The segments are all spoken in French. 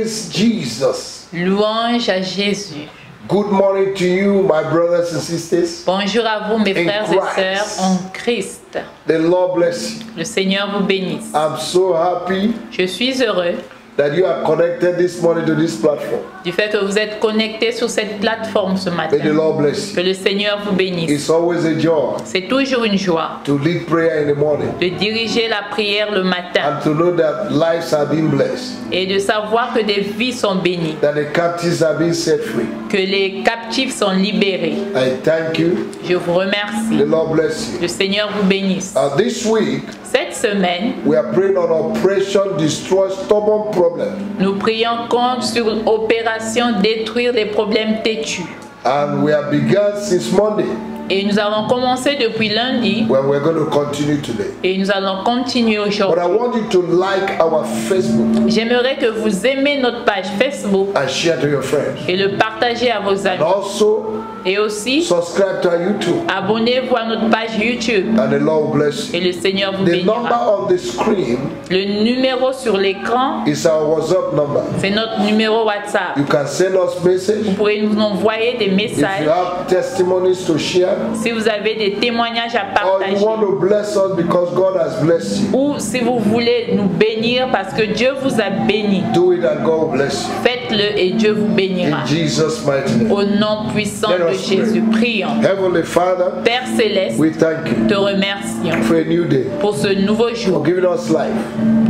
Praise Jesus. Louange à Jésus. Good morning to you, my brothers and sisters. Bonjour à vous, mes frères et sœurs en Christ. The Lord bless you. Le Seigneur vous bénisse. I'm so happy Je suis heureux that you are connected this morning to this platform. du fait que vous êtes connectés sur cette plateforme ce matin. May the Lord bless Que you. le Seigneur vous bénisse. It's always a joy C'est toujours une joie to lead prayer in the morning de diriger la prière le matin and to know that lives are being blessed, et de savoir que des vies sont bénies, that the captives are being set free. que les captifs sont libérés. I thank you. Je vous The remercie. Lord bless you. Le Seigneur vous bénisse. This week, Cette semaine, we are praying on Operation Destroy Stubborn Problem. nous prions contre sur l'opération détruire les problèmes têtus. And we have begun since Monday, Et nous avons commencé depuis lundi when we're going to continue today. et nous allons continuer But aujourd'hui. I want you to like our Facebook J'aimerais que vous aimez notre page Facebook and share to your friends. et le partagez à vos amis. And also, Et aussi, subscribe to our YouTube. abonnez-vous à notre page YouTube And the Lord will bless et you. le Seigneur vous The number bénira. on the screen Le numéro sur l'écran, is our WhatsApp number. c'est notre numéro WhatsApp. You can send us message. Vous pouvez nous envoyer des If you messages have testimonies to share, si vous avez des témoignages à or you partager. want to bless us because God has blessed you, Ou si vous voulez nous bénir parce que Dieu vous a béni, do it and God will bless you. faites-le et Dieu vous bénira. In Jesus' mighty name. Au nom puissant Let de us pray. Jésus, prions. Heavenly Father, Père Céleste, we thank you te remercions for a new day, pour ce nouveau for jour, giving us life.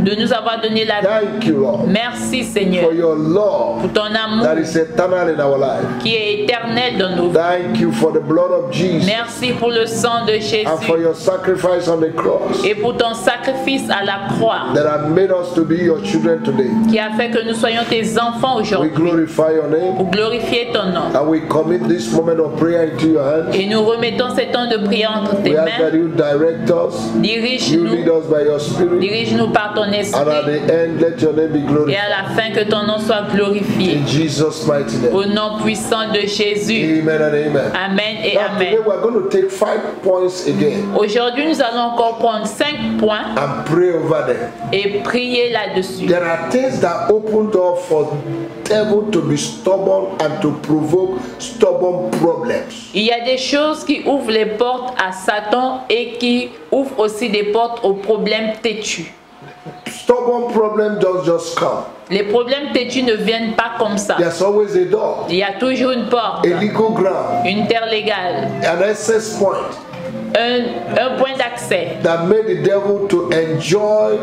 de nous avoir donné la vie. Thank you, Lord, Merci for Seigneur your love pour ton amour that is eternal in our life. qui est éternel dans nos vies. Thank you for the blood of Jesus Merci pour le sang de and for Jésus your sacrifice on the cross et pour ton sacrifice à la croix that have made us to be your children today. qui a fait que nous soyons tes enfants We aujourd'hui glorify your name pour glorifier ton nom. and we commit this moment of prayer into your hands. Et nous remettons ce temps de prière entre tes We ask that mains. you direct us, you lead Dirige-nous, us by your spirit, dirige-nous par ton and at esprit the end let your name be et glorified. à la fin que ton nom soit glorifié. In Jesus' mighty Au name. nom puissant de Jésus. Amen and amen. Amen et Now today amen. we are going to take 5 points again Aujourd'hui, nous allons encore prendre 5 points and pray over them. et prier là-dessus. There are things that open door for devil to be stubborn and to provoke stubborn problems. Il y a des choses qui ouvrent les portes à Satan et qui ouvrent aussi des portes aux problèmes têtus. Stubborn problems don't just come. Les problèmes têtus ne viennent pas comme ça. There's always a door, Il y a toujours une porte, a legal ground, une terre légale, an access point un point d'accès that made the devil to enjoy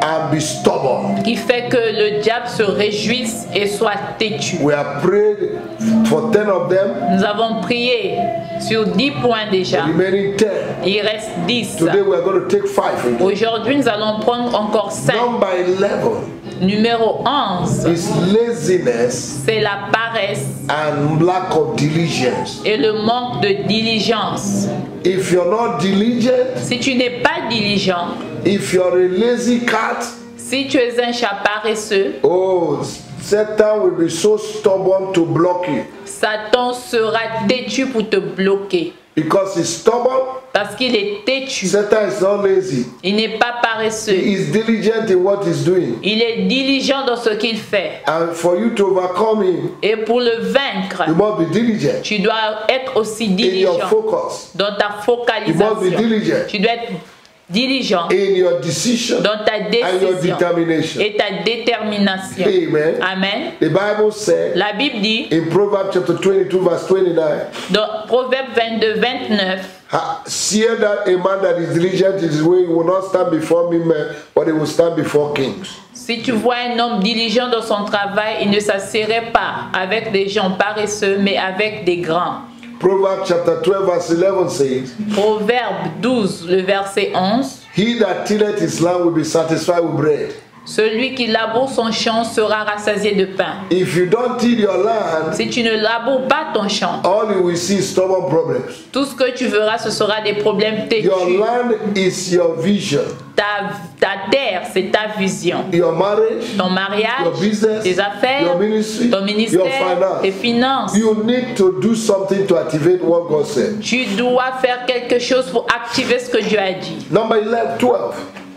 and be stubborn. qui fait que le diable se réjouisse et soit têtu. We have prayed for 10 of them, Nous avons prié sur 10 points déjà. remaining 10. Il reste 10. Today we are going to take 5 again. Aujourd'hui, nous allons prendre encore 5. Number 11 Numéro 11, is laziness c'est la paresse and lack of diligence. et le manque de diligence. If you're not diligent, Si tu n'es pas diligent, if you're a lazy cat, si tu es un chat paresseux, oh, Satan will be so stubborn to block you Satan sera têtu pour te bloquer. because he's stubborn. Parce qu'il est têtu. Satan is not lazy. Il n'est pas He paresseux. is diligent in what he's doing. Il est diligent dans ce qu'il fait. And for you to overcome him, Et pour le vaincre, you must be diligent tu dois être aussi in your diligent focus. dans ta You must be focalisation. diligent Tu dois être diligent in your decision dans ta and your décision determination. et ta détermination. Amen. Amen. The Bible said La Bible dit in Proverbs chapter 22 verse 29, dans Proverbe 22, 29, see that a man that is diligent in his way will not stand before men, but he will stand before kings. si tu vois un homme diligent dans son travail, il ne s'assirait pas avec des gens paresseux, mais avec des grands. Proverbs chapter 12 verse 11 says, Proverbe 12, le verset 11. he that tilleth his land will be satisfied with bread. Celui qui laboure son champ sera rassasié de pain. If you don't till your land, Si tu ne laboures pas ton champ, all you will see is stubborn problems. tout ce que tu verras, ce sera des problèmes têtus. Your land is your vision. Ta terre, c'est ta vision. Your marriage, Ton mariage, your business, tes affaires, your ministry, ton your ministère, tes finance. finances. You need to do something to activate what God said. Tu dois faire quelque chose pour activer ce que Dieu a dit. Number 11, 12.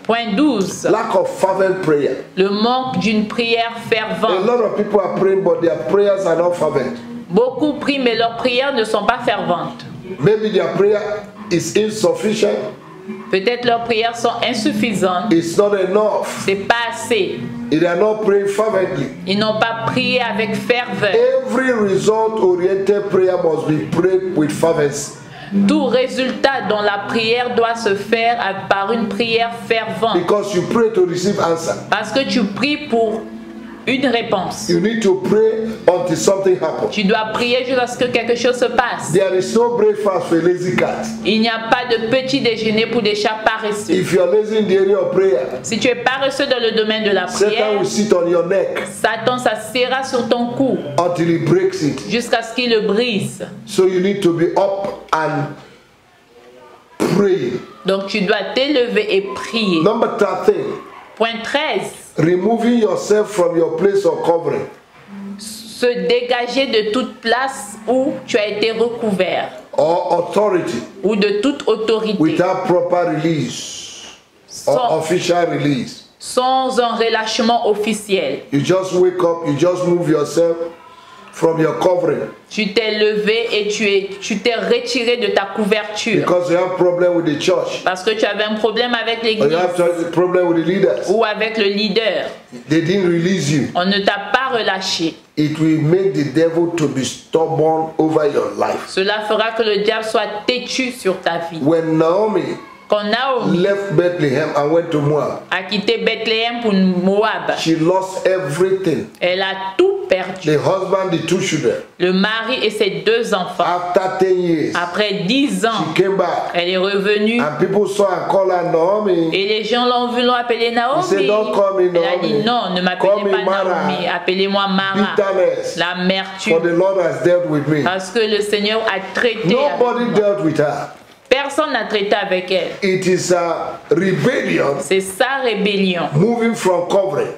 Point 12. Lack of fervent prayer. Le manque d'une prière A fervente. lot of people are praying, but their prayers are not fervent. Beaucoup prient, mais leurs prières ne sont pas ferventes. Maybe their prayer is insufficient. Peut-être leurs prières sont insuffisantes. It's not enough. C'est pas assez. They are not praying fervently. Ils n'ont pas prié avec ferveur. Every result-oriented prayer must be prayed with fervency. Tout résultat dans la prière doit se faire par une prière fervente. Because you pray to receive answer. Parce que tu pries pour une réponse. You need to pray until something happens. Tu dois prier jusqu'à ce que quelque chose se passe. There is no breakfast for a lazy cat. Il n'y a pas de petit déjeuner pour des chats paresseux. If you are lazy in the area of prayer, Si tu es paresseux dans le domaine de la Satan prière, will sit on your neck Satan s'assiera sur ton cou until he breaks it. jusqu'à ce qu'il le brise. So you need to be up and praying. Donc tu dois t'élever et prier. Number 13, Point 13. removing yourself from your place of covering. Se dégager de toute place où tu as été recouvert Or authority ou de toute autorité without proper release or sans, official release. sans un relâchement officiel. You just wake up, you just move yourself from your covering Tu t'es levé et tu t'es retiré de ta couverture because you have problem with the church parce que tu avais un problème avec or you l'église have problem with the leaders. ou avec le leader. They didn't release you. On ne t'a pas relâché. It will make the devil to be stubborn over your life. Cela fera que le diable soit têtu sur ta vie. When Naomi Quand Naomi left Bethlehem and went to Moab, a quitté Bethléem pour Moab, she lost everything. elle a tout perdu. The husband, the two children. Le mari et ses 2 enfants. After 10 years, Après 10 ans, she came back elle est revenue and people saw and called her Naomi. et les gens l'ont vu, l'ont appelée Naomi. He said, "Don't call me Elle a dit Naomi. non, ne Call m'appelez me pas Mara. Naomi, appelez-moi Mara. Bitterness. For L'amertume. the Lord has dealt with me." Parce que le Seigneur a traité Nobody avec moi. dealt with her. Personne n'a traité avec elle. It is a rebellion C'est sa rébellion. moving from covering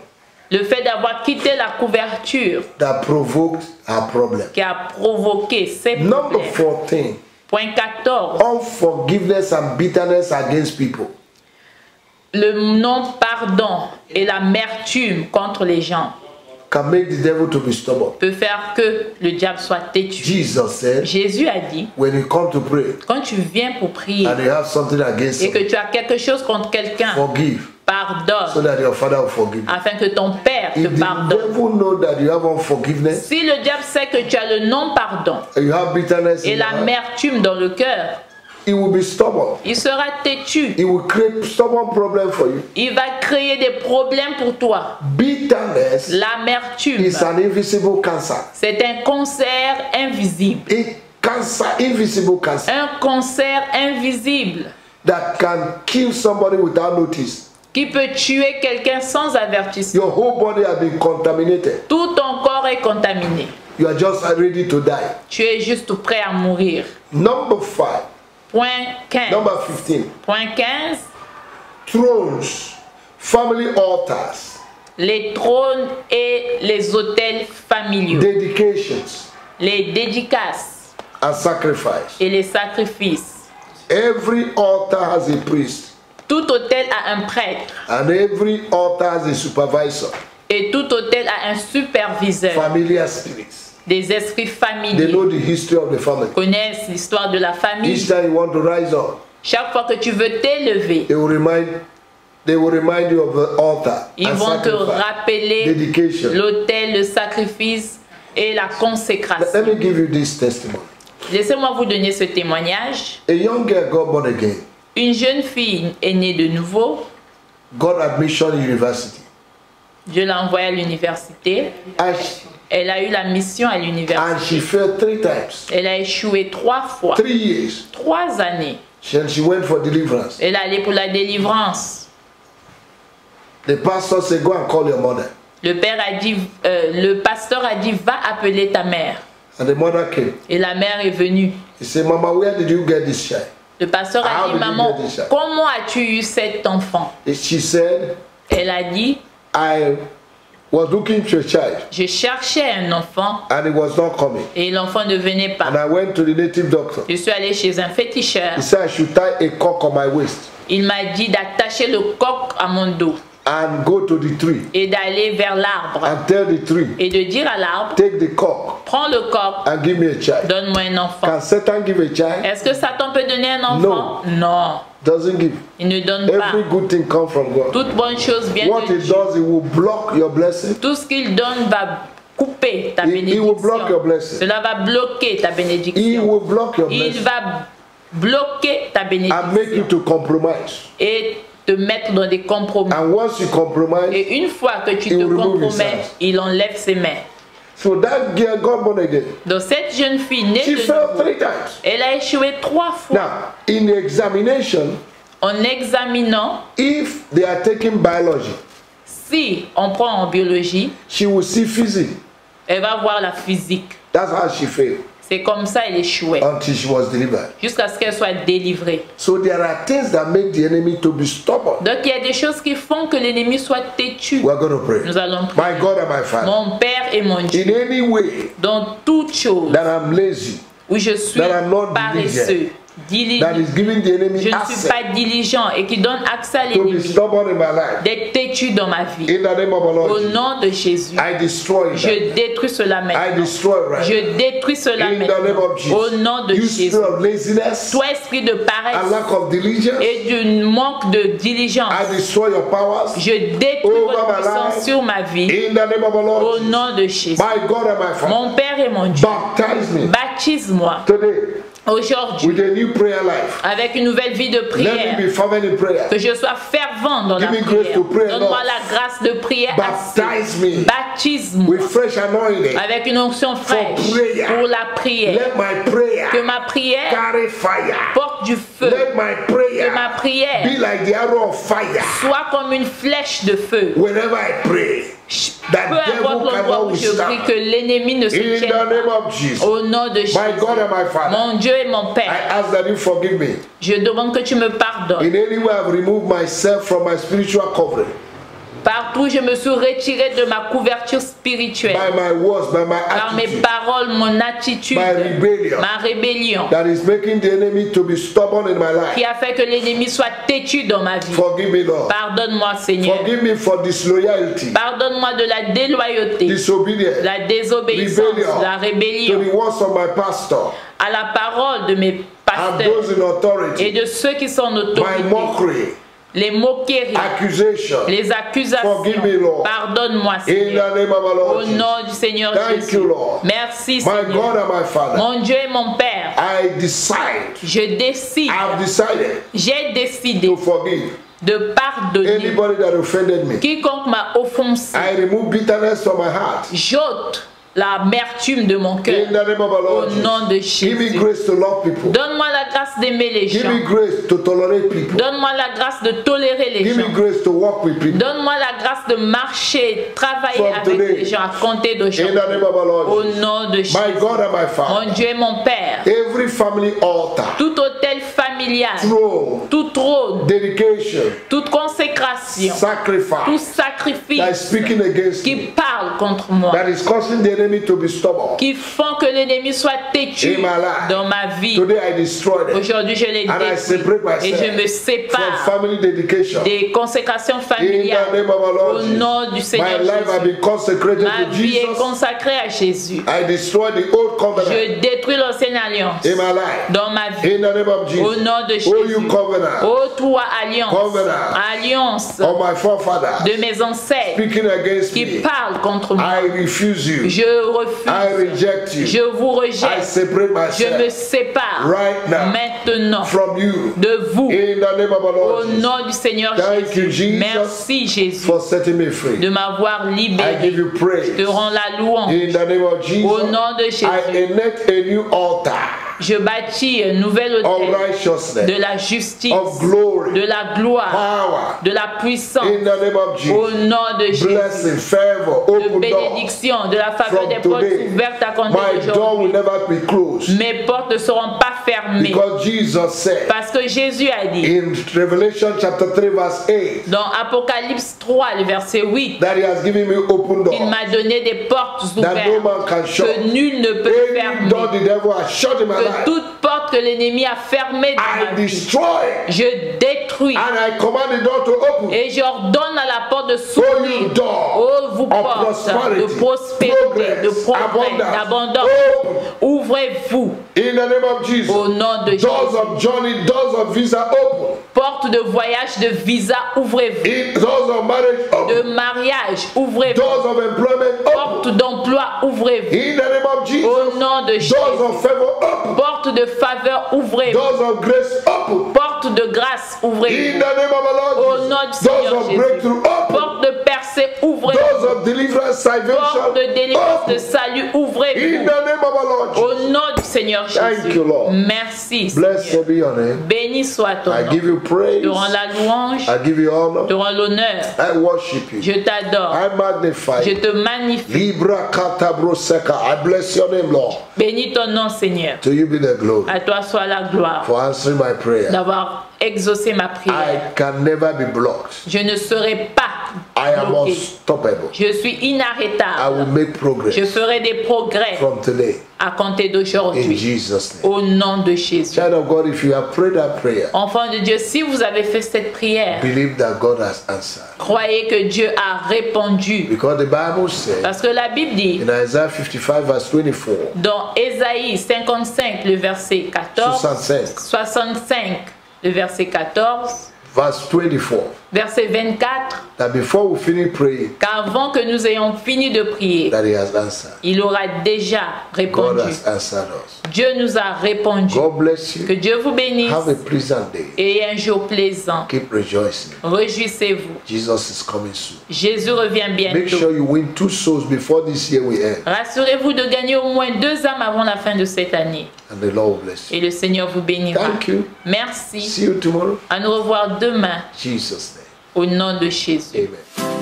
Le fait d'avoir quitté la couverture that provoked her problem. qui a provoqué ces Number problèmes. 14, Point 14. unforgiveness and bitterness against people. Le non-pardon et l'amertume contre les gens Can make the devil to be stubborn. peut faire que le diable soit têtu. Jesus said, Jésus a dit, when you come to pray quand tu viens pour prier and you have something against et que him, tu as quelque chose contre quelqu'un, forgive so pardonne that your father will forgive you. afin que ton Père te If the pardonne. devil know that you have unforgiveness, Si le diable sait que tu as le non-pardon you have bitterness et in your heart, l'amertume dans le cœur, he will be stubborn. il sera têtu. He will create stubborn problem for you. Il va créer des problèmes pour toi. Bitterness L'amertume, is an invisible cancer. c'est un cancer invisible. Invisible cancer Un cancer invisible that can kill somebody without notice. qui peut tuer quelqu'un sans avertissement. Your whole body has been contaminated. Tout ton corps est contaminé. You are just ready to die. Tu es juste prêt à mourir. Number 5, Point 15. number 15, Point 15. thrones, family altars, Les trônes et les autels familiaux. dedications, Les dédicaces and sacrifice. et les sacrifices. Every altar has a priest, Tout autel a un prêtre and every altar has a supervisor. et tout autel a un superviseur. Familiar spirits. Des esprits They familiers know the history of the family. connaissent l'histoire de la famille. Each time you want to rise up, Chaque fois que tu veux t'élever, they will remind you of the altar ils and vont te sacrifice, rappeler dedication. l'autel, le sacrifice et la consécration. Let me give you this testimony. Laissez-moi vous donner ce témoignage. A young girl got born again, Une jeune fille est née de nouveau. got admission in university. Dieu l'a envoyée à l'université. Elle a eu la mission à And l'université. she failed 3 times. Elle a échoué 3 fois. 3 years. 3 années. Then she went for deliverance. Elle est allée pour la délivrance. The pastor said, go and call your mother. Le pasteur a dit, va appeler ta mère. And the mother came. Et la mère est venue. He said, Mama, where did you get this child? Le pasteur How a did dit, you maman, get this child? comment as-tu eu cet enfant? She said, Elle a dit, I was looking for a child Je cherchais un enfant and he was not coming. et l'enfant ne venait pas. And I went to the native doctor. Je suis allé chez un féticheur. He said I should tie a cock on my waist Il m'a dit d'attacher le coq à mon dos and go to the tree et d'aller vers l'arbre and tell the tree, et de dire à l'arbre, take the cock prends le coq, and give me a child. donne-moi un enfant. Can Satan give a child? Est-ce que Satan peut donner un enfant? Non, Doesn't give. il ne donne pas. Every good thing comes from God. Toute bonne chose vient What de he Dieu. does, he will block your blessing. Tout ce qu'il donne va couper ta He will block your bénédiction. blessing. Cela va bloquer ta He bénédiction. will block your Il blessing va bloquer ta and make you bénédiction to compromise. et te mettre dans des compromis. And once you compromise, Et une fois que tu He te will remove his compromets, hands. il enlève ses mains. so that girl got born again. Donc cette jeune fille née She de fell nouveau, 3 times. elle a échoué 3 fois. Now, in the examination, En examinant, if they are taking biology, si on prend en biologie, she will see physics. elle va voir la physique. That's how she failed C'est comme ça elle échouait, until she was delivered. jusqu'à ce qu'elle soit délivrée. So there are things that make the enemy to be stubborn. Donc il y a des choses qui font que l'ennemi soit têtu. We're going to pray. Nous allons prier. My God and my Father, Mon Père et mon Dieu, in any way dans toute chose that I'm lazy, où je suis that I'm not paresseux, that is giving the je enemy ne suis access pas diligent et qui donne accès à to be l'ennemi stubborn in my life, d'être têtu dans ma vie. in the name of the Lord Au Jesus, nom de Jésus, I destroy that. je détruis cela I maintenant. destroy right. Je détruis cela In the name maintenant. of Jesus. Au nom de You Jésus. spirit of laziness Toi, esprit de and paresse lack of diligence, et du manque de diligence, I destroy your powers. je détruis Over votre my puissance life. sur ma vie. In the name of the Au Lord Jesus. nom de Jésus. My God and my Father, Mon Père et mon Dieu, baptize me baptise-moi today aujourd'hui with a new prayer life. avec une nouvelle vie de Let me prière. be fervent in prayer. Que je sois fervent dans la Give me grace prière. to pray, Donne-moi Lord. la grâce de prier Baptize assez. me Baptise-moi with fresh anointing. avec une onction fraîche prayer. pour la prière. Let my prayer Que ma prière carry fire. porte du feu. Let my Que prayer ma prière be like the arrow of fire. soit comme une flèche de feu. Whenever I pray, that Peu importe devil l'endroit où cannot je prie, withstand. que l'ennemi ne se In the tienne name pas. of Jesus, Au nom de Jésus, my God and my Father, mon Dieu et mon I Père, ask that you forgive me. je demande que tu me pardonnes. In any way I've removed myself from my spiritual covering, Partout, je me suis retiré de ma couverture spirituelle. by my words, by my Par mes attitude, paroles, mon attitude, my rebellion, ma rébellion, that is making the enemy to be stubborn in my qui life. a fait que l'ennemi soit têtu dans ma vie. Forgive me, Lord. Pardonne-moi, Seigneur. Forgive me for disloyalty, Pardonne-moi de la déloyauté, disobedience, la désobéissance, rebellion la to rébellion the words of my pastor à la parole de mes and pasteurs those in et authority, de ceux qui sont en my autorité. mockery, Les moqueries, accusation. les accusations. Forgive me, Lord. Pardonne-moi, In Seigneur. the name of our Au Lord Jesus. nom du Seigneur Thank Jésus. you, Lord. Merci, My Seigneur. God and my Father, Mon Dieu et mon Père, I decide, je décide, I've decided j'ai décidé to forgive de pardonner anybody that offended me. quiconque m'a offensé. I remove bitterness from my heart. J'ôte l'amertume de mon cœur. In the name of our Lord Au Jesus. nom de Give me Jésus. grace to love people. Donne-moi la grâce d'aimer les Give gens. me grace to tolerate people. Donne-moi la grâce de tolérer les Give me gens. grace to walk with people. Donne-moi la grâce de marcher, travailler From avec today. les gens, à compter In d'aujourd'hui. the name of our Lord Au Jesus. nom de My Jésus. God and my Father, Mon Dieu et mon Père, every family altar, tout autel familial, throne, tout trône, dedication, toute consécration, tout sacrifice sacrifice that is speaking against qui me, parle contre moi, that is causing the enemy to be stubborn. qui font que l'ennemi soit têtu In my life. dans ma vie. Today I destroy them. Aujourd'hui, je les And I separate détruis et je me myself sépare from family dedication. des consécrations In familiales. the name of our Lord Au Jesus. nom du Seigneur My life has Jésus. been consecrated Ma to vie est Jesus. consacrée à Jésus. I destroy the old covenant Je détruis l'ancienne alliance in my life. dans ma vie. In the name of Au Jesus. nom de Oh, you Jésus. covenant Ô toi, alliance, Covenant. alliance of my forefathers de mes ancêtres speaking against qui me, parlent contre moi. I refuse you. Je I refuse. reject you. Je vous I rejette. separate Je me myself sépare right now maintenant from you. de vous. In the name of our Au Lord Jesus. nom du Seigneur Thank you, Jésus. Jesus, Merci Jésus for setting me free. de m'avoir I libéré. give you praise. Je te rends la louange. In the name of Jesus, Au nom de I Jésus. enact a new altar Je bâtis un nouvel of hôtel righteousness, de la justice, of glory, de la gloire, power, de la puissance, in the name of au Jesus. nom de Jésus. Blessing, favor, De open doors. bénédiction, de la faveur From des portes today, ouvertes à compter my door will d'aujourd'hui. never be closed. Mes portes ne seront pas fermées. Because Jesus said Parce que Jésus a dit in Revelation chapter 3 verse 8 dans Apocalypse 3, le verset 8, that he has given me open il doors m'a donné des portes that no ouvertes man can shut. que nul ne peut Any door fermer. the devil has shut in my Que life, toute porte que l'ennemi a fermée dans I ma vie, destroy je détruis. and I command the door to open. Et j'ordonne à la porte de Oh, s'ouvrir. you door Oh, vous of portes prosperity, de prospérité, de progress, progrès, abundance, d'abondance. open Ouvrez-vous in the name of Jesus. au nom de Doors Jésus. of journey, doors of visa open. Porte de voyage, de visa, ouvrez-vous. Doors of marriage De open. mariage, ouvrez-vous. Doors of employment open. Porte d'emploi, ouvrez-vous. In the name of Jesus. Au nom de Jésus. Doors of favor open. Porte de faveur, ouvrez-vous. Doors of grace open. Porte de grâce, In ouvrez-vous. the name of our Au Lord nom du Jesus. Seigneur Doors of Jésus. breakthrough open. Porte de percée, ouvrez-vous. Doors of deliverance, salvation Porte de délivrance, de open. salut, In ouvrez-vous. the name of our Lord Jesus. Au nom du Seigneur Thank Jésus. you, Lord. Merci, Blessed Seigneur. be your name. Béni soit ton I nom. give you praise. Te rends la louange, I give you honor. te rends l'honneur. I worship you. Je t'adore. I magnify Je you. te magnifie. Libra katabroseka. I bless your name, Lord. Bénis ton nom, Seigneur. To you be the glory À toi soit la gloire for answering my prayer. d'avoir exaucé ma prière. I can never be blocked. Je ne serai pas I am bloqué. unstoppable. Je suis I will inarrêtable. make progress Je ferai des progrès from today à compter in d'aujourd'hui. Jesus' name. Au nom de Jésus. Child of God, if you have prayed that prayer, Enfant de Dieu, si vous avez fait cette prière, believe that God has answered. croyez que Dieu a répondu. Because the Bible says Parce que la Bible dit in Isaiah 55 verse 24, dans Ésaïe 55, le verset 14, 65, 65, le verset 14, verse 24, verset 24, that before we finish praying, qu'avant que nous ayons fini de prier, that He has answered. il aura déjà God répondu. has answered us. Dieu nous a répondu. God bless Que you. Dieu vous bénisse Have a pleasant day. et un jour plaisant. Keep rejoicing. Réjouissez-vous. Jesus is coming soon. Jésus revient Make bientôt. sure you win 2 souls before this year we end. Rassurez-vous de gagner au moins 2 âmes avant la fin de cette année. And the Lord will bless you. Et le Seigneur vous bénira. Thank you. Merci. See you tomorrow. À nous revoir demain Jesus' name. au nom de Jésus. Amen.